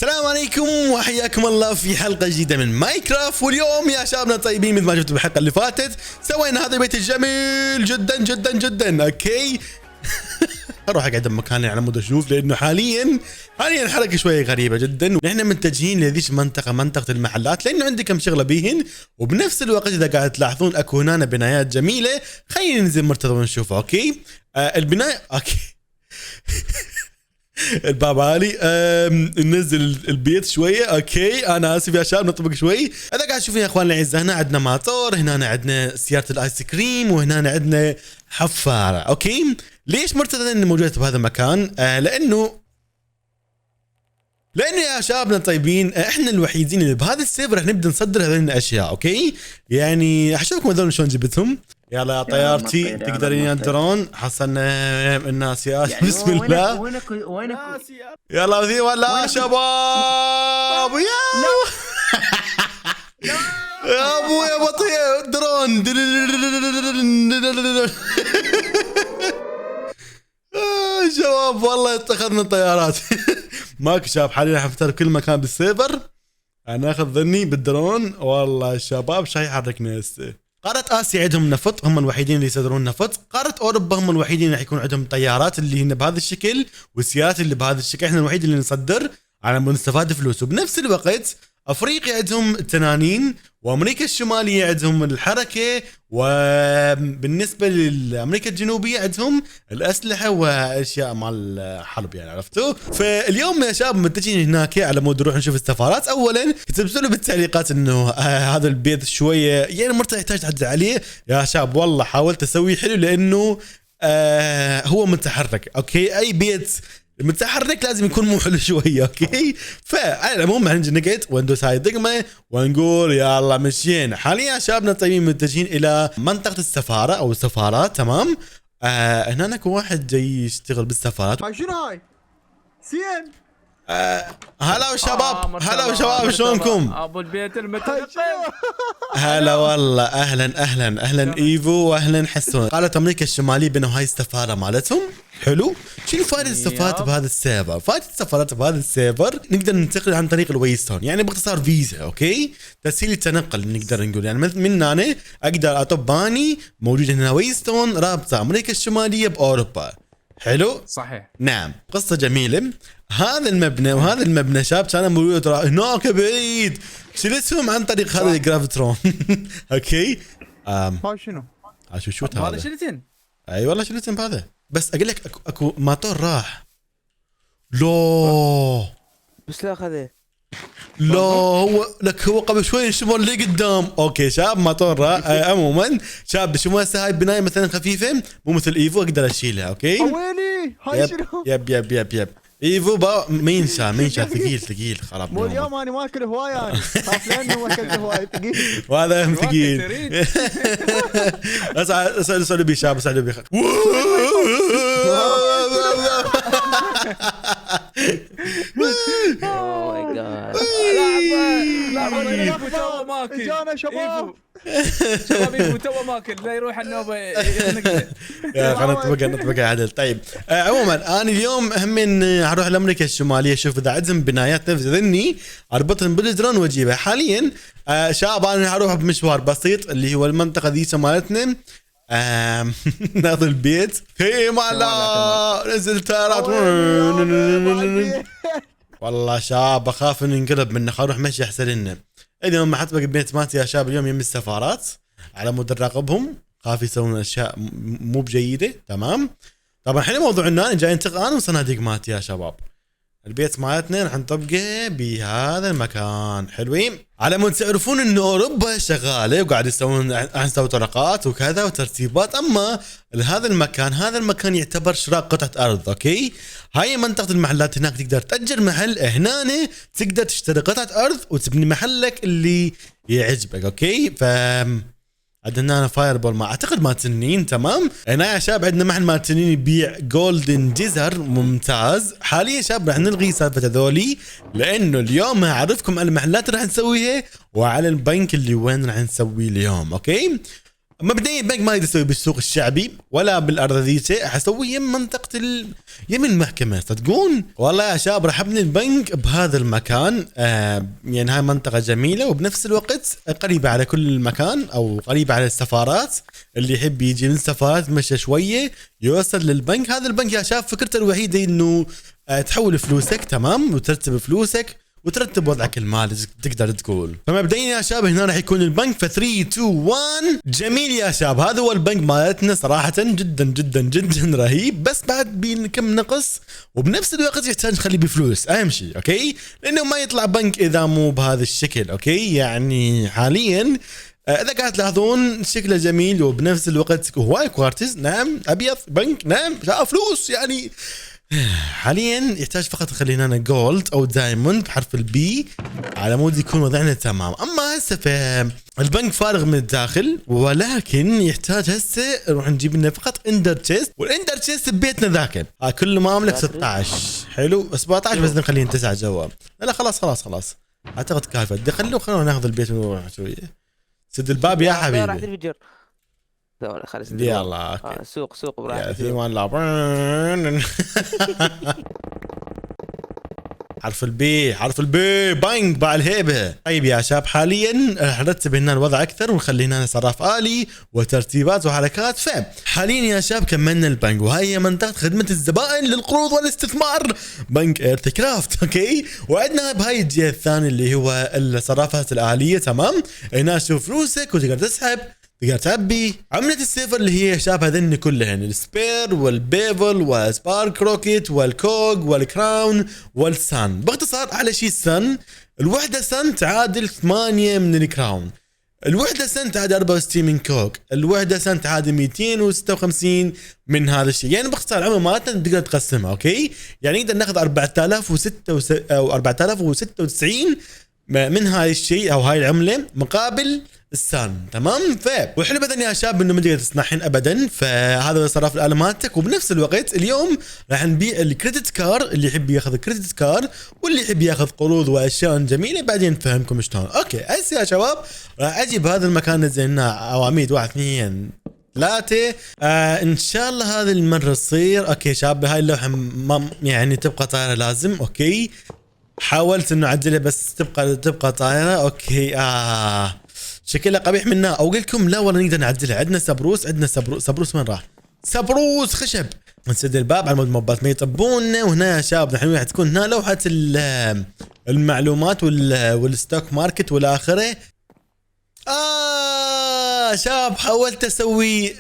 السلام عليكم وحياكم الله في حلقة جديدة من ماينكرافت. واليوم يا شبابنا الطيبين مثل ما شفتوا بالحلقة اللي فاتت سوينا هذا البيت الجميل جدا جدا جدا. اوكي اروح اقعد بمكاني على مود اشوف، لانه حاليا الحلقة شوية غريبة جدا. نحن متجهين لذيش منطقة المحلات، لانه عندي كم شغلة بيهن، وبنفس الوقت اذا قاعد تلاحظون اكو هنا بنايات جميلة. خلينا ننزل مرتضى ونشوفها. اوكي البناية اوكي الباب عالي. ننزل البيت شويه. اوكي انا اسف يا شباب، نطبق شوي. اذا قاعد تشوفون يا اخوان الاعزاء، هنا عندنا ماطور، هنا عندنا سياره الايس كريم، وهنا عندنا حفاره. اوكي ليش مرتضى موجوده بهذا المكان؟ لانه يا شبابنا الطيبين احنا الوحيدين اللي بهذا السيرفر رح نبدا نصدر هذين الاشياء. اوكي يعني احشوفكم هذول شلون جبتهم. يلا يا طيارتي تقدرين يا درون. حصلنا الناس يا يعني بسم الله. وينك يلا ذي ولا شباب يا ابو يا بطيء درون شباب والله اتخذنا الطيارات. ماك شباب حاليا حفتر كل مكان بالسيرفر. انا اخذ ظني بالدرون. والله الشباب شاي يحركنا هسه. قارة آسيا عندهم نفط، هم الوحيدين اللي يصدرون نفط. قارة أوروبا هم الوحيدين اللي يكون عندهم طيارات اللي هن بهذا الشكل، والسيارات اللي بهذا الشكل. احنا الوحيد اللي نصدر على مود نستفاد فلوس. وبنفس الوقت أفريقيا عندهم التنانين، وأمريكا الشمالية عندهم الحركة، وبالنسبة لأمريكا الجنوبية عندهم الأسلحة وأشياء مال الحرب يعني، عرفتوا؟ فاليوم يا شباب متجهين هناك على مود نروح نشوف السفارات. أولا كتبتوا له بالتعليقات إنه هذا البيت شوية يعني مرتاح، يحتاج تعدل عليه يا شباب. والله حاولت أسويه حلو، لأنه هو متحرك. أوكي أي بيت متحرك لازم يكون مو حلو شويه. اوكي فعلى العموم هنجي نقعد وندوس هاي الدقمه ونقول يلا مشينا. حاليا شبابنا الطيبين متجهين الى منطقه السفاره او السفارات. تمام هنا اكو واحد جاي يشتغل بالسفارات. هاي شنو هاي؟ سين هلا شباب هلا شباب شلونكم؟ ابو البيت المتنقل. هلا والله اهلا ايفو واهلا حسون. قالت امريكا الشماليه بانه هاي السفاره مالتهم. حلو. شنو فائده السفارات بهذا السيرفر؟ فائده السفارات بهذا السيرفر نقدر ننتقل عن طريق الويستون، يعني باختصار فيزا. اوكي تسهيل التنقل نقدر نقول، يعني من هنا اقدر اطب اني موجود هنا ويستون رابطه امريكا الشماليه باوروبا. حلو صحيح نعم. قصه جميله. هذا المبنى وهذا المبنى شاب كان موجود هناك بعيد، شلتهم عن طريق هذا الجرافيترون. اوكي هاي شنو؟ شو هذا شلتين؟ اي والله شلتهم بهذا. بس اقول لك اكو ماطور راح. لا بس لا اخذه. لا هو قبل شوي نشوفه اللي قدام. اوكي شاب ماطور راح. عموما شاب شو هسه هاي البنايه مثلا خفيفه مو مثل ايفو اقدر اشيلها. اوكي ويني هاي شنو؟ يب ايفو ما ينشا ثقيل خرب. مو اليوم انا ما اكل هواي، انا خاف لانه ما اكلت هواي ثقيل. وهذا هم ثقيل. اسال بي شاب اسال بي. اوه ماي جاد. لعبة تو ماكل. جانا شباب شباب تو ماكل لا يروح النوبه يخنقنا. يا خلينا نطبق عدل. طيب عموما انا اليوم هم اروح لامريكا الشماليه اشوف اذا عندهم بنايات نفس ذني اربطهم بالدرون واجيبها. حاليا شباب انا اروح بمشوار بسيط اللي هو المنطقه ذي مالتنا. ناظر البيت هي مالا نزل تارات. والله شاب اخاف ان ننقلب منه، اروح مشي احسن لنا. اليوم ما حطبق ببيت ماتي يا شاب. اليوم يم السفارات على مود نراقبهم، خاف يسوون اشياء مو بجيده. تمام طبعا احنا موضوعنا جاي انتقال وصناديق ماتي يا شباب. البيت مالتنا راح نطبقه بهذا المكان. حلوين على مود تعرفون ان اوروبا شغاله وقاعد يسوون نسوي طرقات وكذا وترتيبات. اما هذا المكان يعتبر شراء قطعه ارض. اوكي هاي منطقه المحلات. هناك تقدر تاجر محل، هنا تقدر تشتري قطعه ارض وتبني محلك اللي يعجبك. اوكي عندنا هنا فاير بول ما اعتقد ما تنين. تمام هنا يا شباب عندنا محل ما تنين يبيع جولدن جزر ممتاز. حاليا شباب راح نلغي سالفه هذولي، لانه اليوم هعرفكم على المحلات راح نسويها وعلى البنك اللي وين راح نسويه اليوم. اوكي مبدئيا البنك ما يقدر يسوي بالسوق الشعبي ولا بالارضية، حسوي يم منطقة يم المحكمة. صدقون والله يا شباب راح ابني البنك بهذا المكان. يعني هاي منطقة جميلة وبنفس الوقت قريبة على كل مكان او قريبة على السفارات. اللي يحب يجي من السفارات مشى شوية يوصل للبنك. هذا البنك يا شباب فكرته الوحيدة انه تحول فلوسك تمام وترتب فلوسك وترتب وضعك المالي تقدر تقول. فمبدئيا يا شباب هنا راح يكون البنك في 3 2 1. جميل يا شباب هذا هو البنك مالتنا صراحة جدا جدا جدا رهيب. بس بعد بكم نقص وبنفس الوقت يحتاج نخلي بفلوس اهم شيء اوكي، لانه ما يطلع بنك اذا مو بهذا الشكل اوكي. يعني حاليا اذا قاعد تلاحظون شكله جميل وبنفس الوقت هواي كوارتز نعم ابيض بنك نعم فلوس. يعني حاليا يحتاج فقط نخلي هنا جولد او دايموند بحرف البي على مود يكون وضعنا تمام. اما هسه البنك فارغ من الداخل ولكن يحتاج هسه نروح نجيب لنا فقط اندر تشيست، والاندر تشيست ببيتنا ذاك كل ما املك 16 حلو 17 بس نخليه 9 جوا. لا خلاص اعتقد كافيه. خلونا ناخذ البيت ونروح شويه. سد الباب يا حبيبي. خلاص يلا اوكي سوق يا براحتك. ثيوان لابرن. حرف البي بانج باع الهيبه. طيب يا شباب حاليا راح نرتب هنا الوضع اكثر ونخلي هنا صراف الي وترتيبات وحركات. حاليا يا شباب كملنا البنك وهي هي منطقه خدمه الزبائن للقروض والاستثمار بنك ايرث كرافت اوكي. وعندنا بهاي الجهه الثانيه اللي هو الصرافات الاليه تمام. هنا شوف فلوسك وتقدر تسحب تقدر تعبي. عملة السيفر اللي هي شباب هذن كلهن السبير والبيفل والسبارك روكيت والكوغ والكراون والسان. باختصار على شيء السن الوحدة سن تعادل 8 من الكراون، الوحدة سن تعادل 64 من كوغ، الوحدة سن تعادل 256 من هذا الشيء. يعني باختصار العملة مالتنا تقدر تقسمها اوكي. يعني نقدر ناخذ 4096 من هاي الشيء او هاي العملة مقابل السان تمام. والحلو بدن يا شباب انه ما تقدر تصنعين ابدا. فهذا صراف الآلة مالتك. وبنفس الوقت اليوم راح نبيع الكريدت كار اللي يحب ياخذ كريدت كار واللي يحب ياخذ قروض واشياء جميله بعدين نفهمكم شلون. اوكي هسه يا شباب راح اجي بهذا المكان نزلنا عواميد 1 2 3 ان شاء الله هذه المره تصير اوكي. شباب هاي اللوحه يعني تبقى طايره لازم اوكي. حاولت انه اعدلها بس تبقى طايره اوكي. شكلها قبيح منها او اقول لكم لا والله نقدر نعدلها. عندنا سبروس وين راح؟ سبروس خشب. نسد الباب على مود موبات ما يطبوننا. وهنا يا شباب نحن راح تكون هنا لوحه المعلومات والستوك ماركت والاخره. شباب حاولت اسوي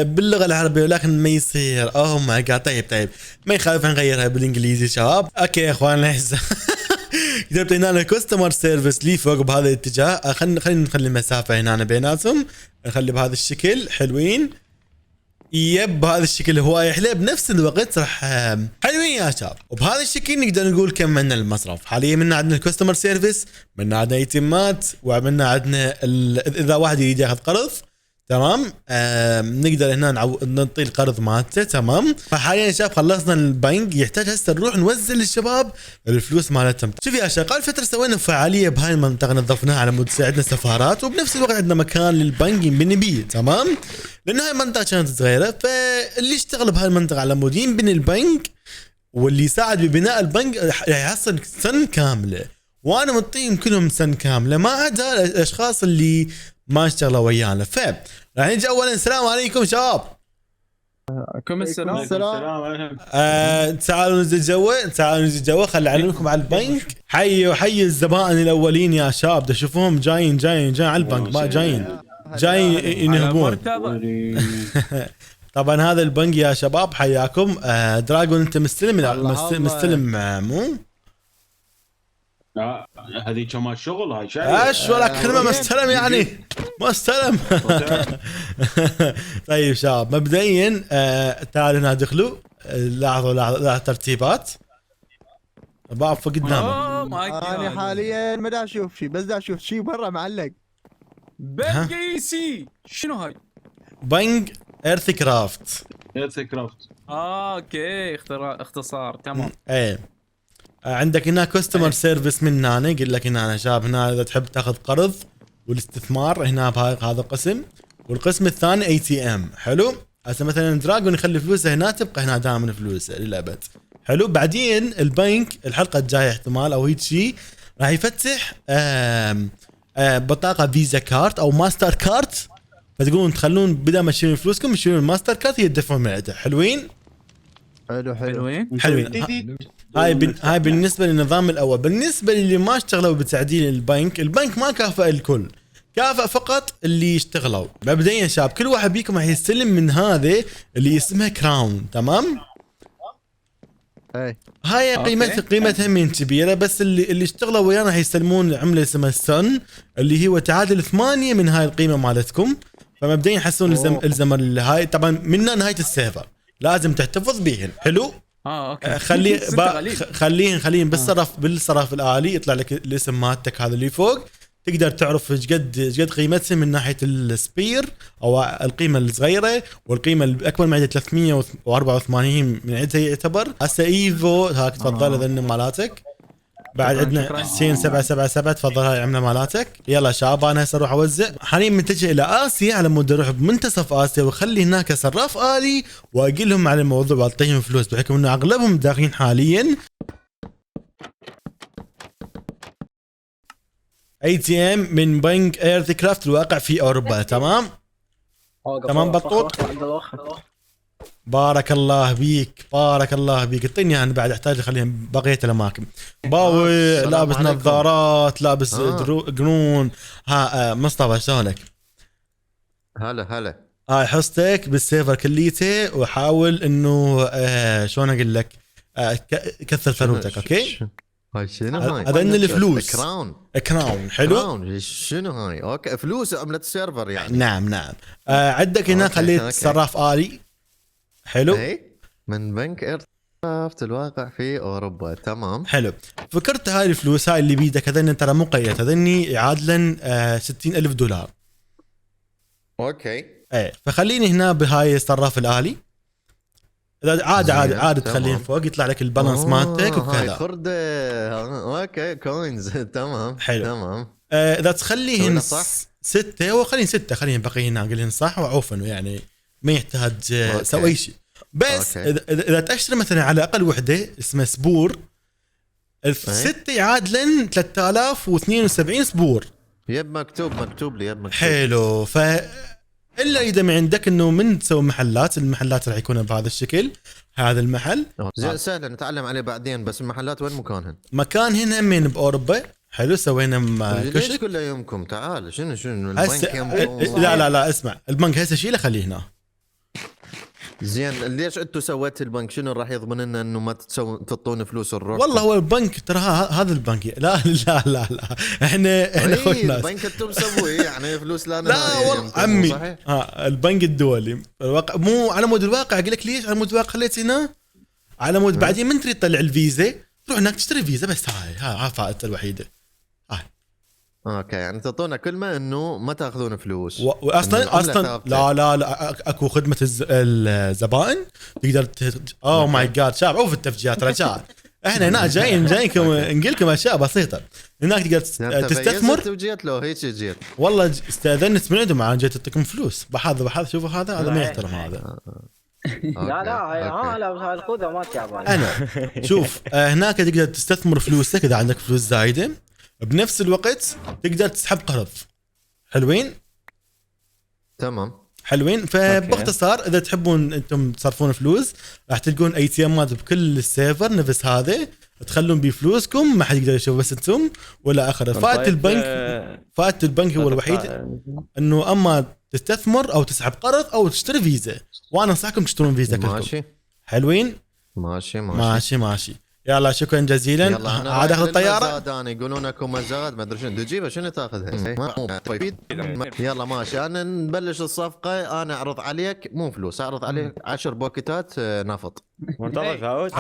باللغه العربيه ولكن ما يصير. اوه ماي جاد. طيب ما يخالف نغيرها بالانجليزي شباب. اوكي يا اخوان الاعزاء كتبت هنا كاستمر سيرفيس لي فوق بهذا الاتجاه. خلينا نخلي المسافه هنا بيناتهم نخلي بهذا الشكل حلوين. يب بهذا الشكل هو يحلى. بنفس الوقت راح حلوين يا شباب. وبهذا الشكل نقدر نقول كملنا المصرف. حاليا منا عندنا الكاستمر سيرفيس، منا عندنا ايتمات، وعملنا عندنا اذا واحد يريد ياخذ قرض تمام نقدر هنا نعطي القرض مالته تمام. فحاليا يا شباب خلصنا البنك. يحتاج هسه نروح نوزع للشباب الفلوس مالتهم. شوف يا شباب قبل فتره سوينا فعاليه بهاي المنطقه نظفناها على مود تساعدنا سفارات وبنفس الوقت عندنا مكان للبنك ينبني بيه تمام. لان هاي المنطقه كانت صغيره فاللي يشتغل بهاي المنطقه على مود ينبني البنك واللي يساعد ببناء البنك راح يحصل سنه كامله. وانا مطيهم كلهم سنه كامله ما عدا الاشخاص اللي ما اشتغلوا ويانا. راح نجي اولا السلام عليكم شباب. عليكم السلام. تعالوا ننزل جوا خلي اعلمكم على البنك. حي الزبائن الاولين يا شباب تشوفوهم جايين على البنك ما جايين ينهبون. طبعا هذا البنك يا شباب حياكم. دراجون انت مستلم مو هذه كمان شغل هاي شيء ايش ولا كلمه مستلم يعني ما استلم. طيب شباب مبدئيا تعالوا هنا ادخلوا. لاحظوا ترتيبات بعض فوق قدامك. انا حاليا ما دا اشوف شيء بس دا اشوف شيء برا معلق. بنك سي شنو هاي؟ بنك ايرث كرافت. اوكي اختصار تمام. ايه عندك هنا كاستمر سيرفيس من هنا. قل لك هنا شباب هنا اذا تحب تاخذ قرض والاستثمار هنا بهذا القسم. والقسم الثاني اي تي ام. حلو. هسه مثلا دراجون يخلي فلوسه هنا، تبقى هنا دائما فلوسه للابد. حلو. بعدين البنك الحلقه الجايه احتمال او هيك شيء راح يفتح بطاقه فيزا كارت او ماستر كارت، فتقولون تخلون بدل ما تشيلون فلوسكم تشيلون الماستر كارت هي تدفعون من عندها. حلوين حلو. حلوين. حلوين. هاي بالنسبه للنظام الاول. بالنسبه للي ما اشتغلوا بتعديل البنك ما كافئ الكل، كافئ فقط اللي اشتغلوا. مبدئيا شباب كل واحد بيكم راح يستلم من هذا اللي اسمها كراون. تمام. اي هاي قيمتها من كبيره، بس اللي اشتغلوا ويانا راح يستلمون عمله اسمها السن اللي هو تعادل 8 من هاي القيمه مالتكم. فمبدئيا يحسون الزم هاي طبعا من نهايه السيرفر لازم تحتفظ بيهن. حلو. اوكي. خليهن بالصرف الآلي يطلع لك الاسم مالتك هذا اللي فوق، تقدر تعرف ايش قد قيمتها من ناحيه السبير او القيمه الصغيره، والقيمه الاكبر من عندها 384 من عندها يعتبر. هسه ايفو هاك تفضل اذن مالاتك. بعد عندنا حسين 777 تفضل هاي العمله مالاتك. يلا شباب انا هسه اروح اوزع. حاليا متجه الى اسيا على مود اروح بمنتصف اسيا واخلي هناك صراف الي واقول لهم على الموضوع واعطيهم فلوس، بحكم انه اغلبهم داخلين حاليا اي تي ام من بنك ايرث كرافت الواقع في اوروبا. تمام تمام بطوط. بارك الله بيك بارك الله بيك. اعطيني انا بعد احتاج اخليهم بقيه الاماكن. باوي لابس نظارات لابس قرون. ها مصطفى شلونك؟ هلا هاي حصتك بالسيرفر كليته وحاول انه شلون اقول لك كثر ثروتك. اوكي هاي شنو هاي؟ اذن الفلوس كراون. حلو. كراون شنو هاي؟ اوكي فلوس عملة السيرفر يعني. نعم عندك هنا خليت صراف آلي. حلو. اي من بنك ايركرافت الواقع في اوروبا. تمام حلو. فكرت هاي الفلوس هاي اللي بيدك هذني ترى مو قيد، هذني يعادلن 60,000 دولار. اوكي. ايه فخليني هنا بهاي الصراف الآلي. اذا عادي تخليه فوق يطلع لك البالانس مالتك وكذا. هاي خردة. اوكي كوينز. تمام حلو. تمام. اذا تخليهن صح 6 وخليهن 6 خليهن بقي هنا قلهن صح وعوفن يعني ما يحتاج سوي اي شيء. بس اذا تاشر مثلا على اقل وحده اسمها سبور، الستة يعادلن 3072 سبور. مكتوب لي مكتوب. حلو. الا اذا ما عندك انه من تسوي المحلات راح يكون بهذا الشكل. هذا المحل سهل نتعلم عليه بعدين، بس المحلات وين مكانهن؟ مكان هنا من باوروبا. حلو. سوينا ليش كله يومكم؟ تعال شنو البنك لا اسمع البنك هسه شيله خليه هنا. زين ليش انتم سويتوا البنك؟ شنو راح يضمن لنا انه ما تعطون فلوس الروح؟ والله هو البنك ترى هذا البنك لا احنا خوش ناس. البنك انتم مسويه يعني فلوس لا والله عمي البنك الدولي الواقع مو على مود الواقع. اقول لك ليش على مود الواقع خليت هنا على مود بعدين من تريد تطلع الفيزا تروح هناك تشتري فيزا بس. هاي فائدته الوحيده. اوكي يعني تعطونا كلمه انه ما تاخذون فلوس اصلا لا اكو خدمه الزبائن تقدر اوه ماي جاد شاب عوف التفجيرات رجال. احنا هنا جايكم نقول لكم اشياء بسيطه. هناك تقدر تستثمر. وجيت له هيك جيت والله استاذنت من عندهم عن جيت تعطيكم فلوس. بحاذا شوفوا هذا ما يحترم هذا. لا الخوذه ما تعبان. انا شوف هناك تقدر تستثمر فلوسك اذا عندك فلوس زايده، بنفس الوقت تقدر تسحب قرض. حلوين تمام حلوين. فباختصار اذا تحبون انتم تصرفون فلوس راح تلقون اي تي امات بكل السيرفر نفس هذا تخلون بفلوسكم ما حد يقدر يشوف بس انتم ولا اخر. فائدة البنك هو الوحيد انه اما تستثمر او تسحب قرض او تشتري فيزا، وانا انصحكم تشترون فيزا كلكم. ماشي حلوين ماشي. يلا شكرا جزيلا. عاد اخذ الطياره. انا يقولون اكو مزاد ما ادري شنو تجيبها شنو تاخذها. يلا ماشي انا نبلش الصفقه. انا اعرض عليك مو فلوس، اعرض عليك 10 بوكيتات نفط. منتظر فاوز.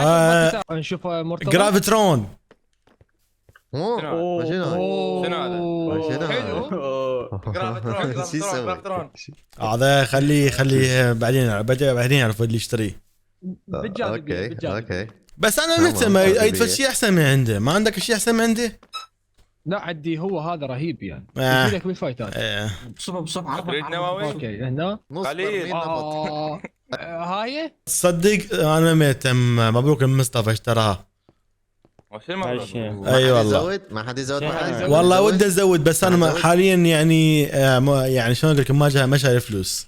نشوف مرتضى جرافيترون. شنو هذا خليه بعدين يعرف اللي يشتريه. اوكي بس انا متى ما يدفع شيء احسن من عنده. ما عندك شيء احسن من عنده؟ لا عندي هو هذا رهيب يعني آه. يفيدك بالفايتات. بصب تريد نواوي؟ اوكي هنا نص قليل. برميل نفط. هاي تصدق انا ميتم، مبروك المصطفى اشتراها. وش الموضوع؟ ما أي حد والله. يزود؟ ما حد يزود شيخ، معي؟ والله ودي ازود بس انا أزود؟ حاليا يعني يعني شلون اقول لكم ما شايل فلوس.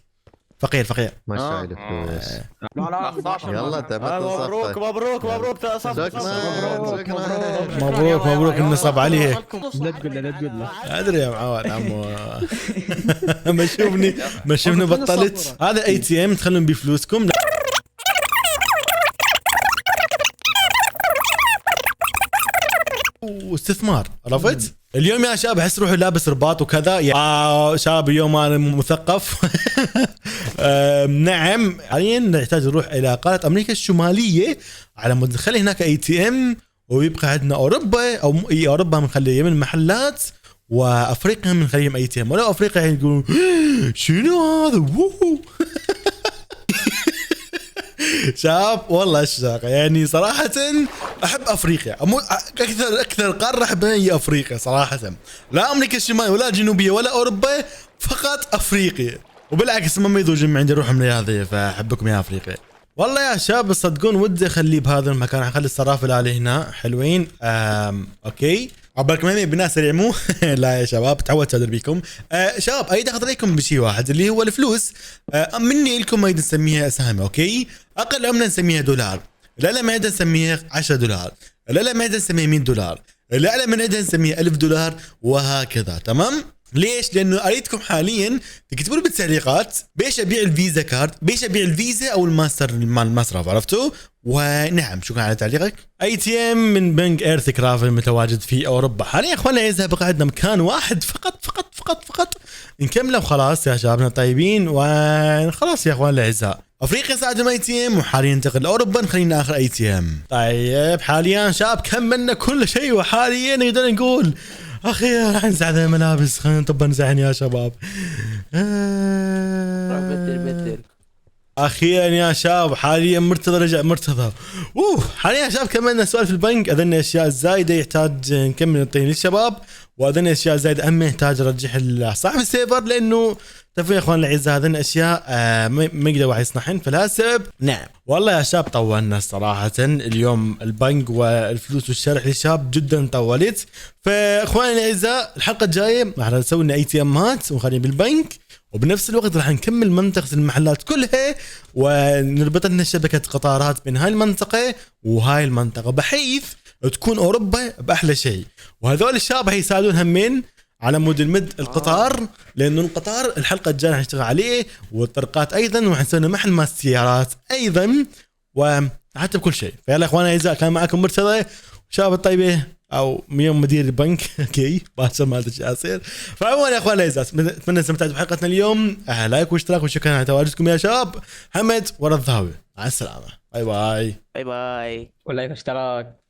فقير. ما شايل فلوس. لا لا 15 يلا تمت مبروك الصفقة. مبروك مبروك شكرا شكرا. مبروك النصب عليه. لا تقول له لا تقول له. ادري يا معود عمو. ما شوفني بطلت. هذا اي تي ام تخلون بيه فلوسكم. واستثمار، عرفت؟ اليوم يا شباب احس روحي لابس رباط وكذا شباب اليوم انا مثقف. نعم حاليا نحتاج نروح الى قاره امريكا الشماليه على مود نخلي هناك اي تي ام، ويبقى عندنا اوروبا او اوروبا بنخليها من محلات، وافريقيا بنخليهم اي تي ام. ولو افريقيا يقولون شنو هذا ووو. شاب والله الشاقة يعني صراحة أحب أفريقيا. أكثر قارة أحبها هي أفريقيا صراحة، لا أمريكا الشمالية ولا الجنوبية ولا أوروبا، فقط أفريقيا. وبالعكس ما يذوجون عندي روحهم رياضية، فأحبكم يا أفريقيا. والله يا شباب صدقون ودي أخليه بهذا المكان، أخلي السرافل عليه هنا حلوين. أوكي عبالكم هم بناء سريع مو. لا يا شباب تعودت أدري بيكم. شباب أريد أخذ رأيكم بشيء واحد اللي هو الفلوس. مني لكم ما نسميها أسامي. أوكي أقل عملة نسميها دولار، لا ما عندنا نسميها 10 دولار، لا ما عندنا نسميها 100 دولار، لا من عندنا نسميها 1000 دولار وهكذا. تمام؟ ليش؟ لانه اريدكم حاليا تكتبوا لي بالتعليقات بيش ابيع الفيزا كارد، بيش ابيع الفيزا او الماستر مال المصرف، عرفتوا؟ ونعم شكرا على تعليقك. اي تي ام من بنك ايرث كرافت المتواجد في اوروبا حاليا. يا اخوانا اذا بقى عندنا مكان واحد فقط نكمله وخلاص يا شبابنا طيبين، وخلاص يا اخوان الاعزاء. افريقيا صعدوا اي تي ام، وحاليا ننتقل لاوروبا نخلينا اخر اي تي ام. طيب حاليا شباب كملنا كل شيء، وحاليا نقدر نقول اخيرا راح نزع ذا الملابس. خلينا نطب نزعن يا شباب. بدل اخيرا يا شباب حاليا مرتضى رجع مرتضى. حاليا يا شباب كملنا سؤال في البنك. اظن اشياء زايده يحتاج نكمل نعطيه للشباب، واظن اشياء زايده اهم يحتاج ارجح لصاحب السيرفر، لانه تعرفون يا اخوان الاعزاء هذين اشياء ما يقدر واحد يصنعهن، فلا سبب. نعم والله يا شباب طولنا صراحه اليوم. البنك والفلوس والشرح للشباب جدا طولت. فاخواني الاعزاء الحلقه الجايه راح نسوي لنا اي تي امات ونخليها بالبنك، وبنفس الوقت راح نكمل منطقة المحلات كلها، ونربط لنا شبكة قطارات بين هاي المنطقة وهاي المنطقة، بحيث تكون أوروبا بأحلى شيء. وهذول الشباب هيساعدون همين على مود المد القطار، لأنه القطار الحلقة الجاية راح نشتغل عليه، والطرقات أيضا، وراح نسوي محل مال السيارات أيضا، وحتى بكل شيء. فيلا إخوانا الأعزاء كان معكم مرتضى شباب الطيبة، او يوم مدير البنك. اوكي باكر ما ادري ايش يصير. فعموما يا اخوان الاعزاء اتمنى استمتعتوا بحلقتنا اليوم. لايك واشتراك وشكرا على تواجدكم يا شباب. حمد ورا الضاوي، مع السلامه، باي باي. باي باي. ولا اشتراك.